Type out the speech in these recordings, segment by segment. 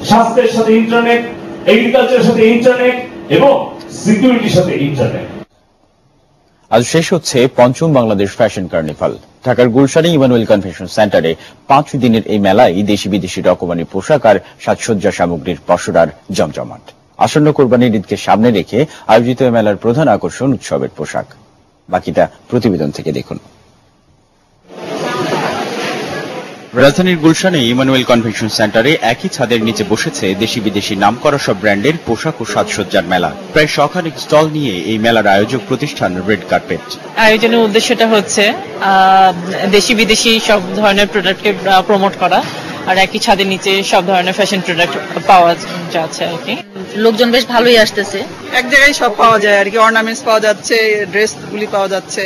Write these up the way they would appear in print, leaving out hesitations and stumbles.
স্বাস্থ্যের সাথে ইন্টারনেট, এগ্রিকালচারের সাথে ইন্টারনেট এবং সিকিউরিটির সাথে ইন্টারনেট। আজ শেষ হচ্ছে পঞ্চম বাংলাদেশ ফ্যাশন কার্নিভাল। ঢাকার গুলশানে ইমানুয়েল কনভেনশন সেন্টারে 5 দিনের এই মেলায় দেশি বিদেশি রকমারি পোশাক আর সাজসজ্জা সামগ্রীর পসরার জমজমাট। আসন্ন কোরবানির ঈদকে সামনে রেখে আয়োজিত এই মেলার প্রধান আকর্ষণ উৎসবের পোশাক। বাকিটা প্রতিবেদন থেকে দেখুন। রাজধানীর গুলশানে ইমানুয়েল কনভেনশন সেন্টারে একই ছাদের নিচে বসেছে দেশি বিদেশি নামকরা সব ব্র্যান্ডের পোশাক ও সাজসজ্জার মেলা। প্রায় শখানেক স্টল নিয়ে এই মেলার আয়োজক প্রতিষ্ঠান রেড কার্পেট। আয়োজনের উদ্দেশ্যটা হচ্ছে দেশি বিদেশি সব ধরনের প্রোডাক্টকে প্রমোট করা, আর একই ছাদের নিচে সব ধরনের ফ্যাশন প্রোডাক্ট পাওয়া যাচ্ছে আর কি। লোকজন বেশ ভালোই আসতেছে, এক জায়গায় সব পাওয়া যায় আর কি, অর্নামেন্টস পাওয়া যাচ্ছে, ড্রেস গুলি পাওয়া যাচ্ছে।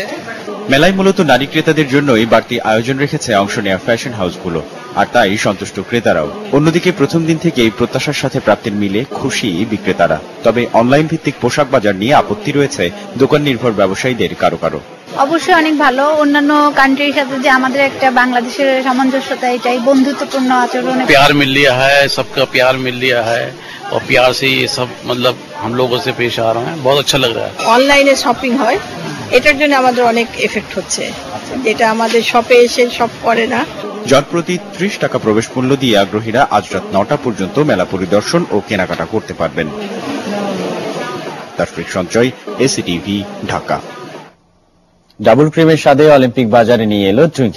মেলায় মূলত নারী ক্রেতাদের জন্যই বাড়তি আয়োজন রেখেছে অংশ নেওয়া ফ্যাশন হাউসগুলো, আর তাই সন্তুষ্ট ক্রেতারাও। অন্যদিকে প্রথম দিন থেকেই প্রত্যাশার সাথে প্রাপ্তির মিলে খুশি বিক্রেতারা। তবে অনলাইন ভিত্তিক পোশাক বাজার নিয়ে আপত্তি রয়েছে দোকান নির্ভর ব্যবসায়ীদের কারো কারো। অবশ্যই অনেক ভালো। অন্যান্য কান্ট্রির সাথে যে আমাদের একটা বাংলাদেশের সামঞ্জস্যতা, এটাই বন্ধুত্বপূর্ণ আচরণ। प्यार मिल लिया है, सबका प्यार मिल लिया है और प्यार से ये सब मतलब हम लोगों से पेश आ रहे हैं। बहुत अच्छा लग रहा है। অনলাইনে শপিং হয়, এটার জন্য আমাদের অনেক এফেক্ট হচ্ছে, যেটা আমাদের শপে এসে সব করে না। জনপ্রতি 30 টাকা প্রবেশ মূল্য দিয়ে আগ্রহীরা আজ রাত 9টা পর্যন্ত মেলা পরিদর্শন ও কেনাকাটা করতে পারবেন। তারফিক সঞ্চয়, এসিটিভি, ঢাকা। ডাবল ক্রিমের স্বাদে অলিম্পিক বাজারে নিয়ে এলো ড্রিঙ্ক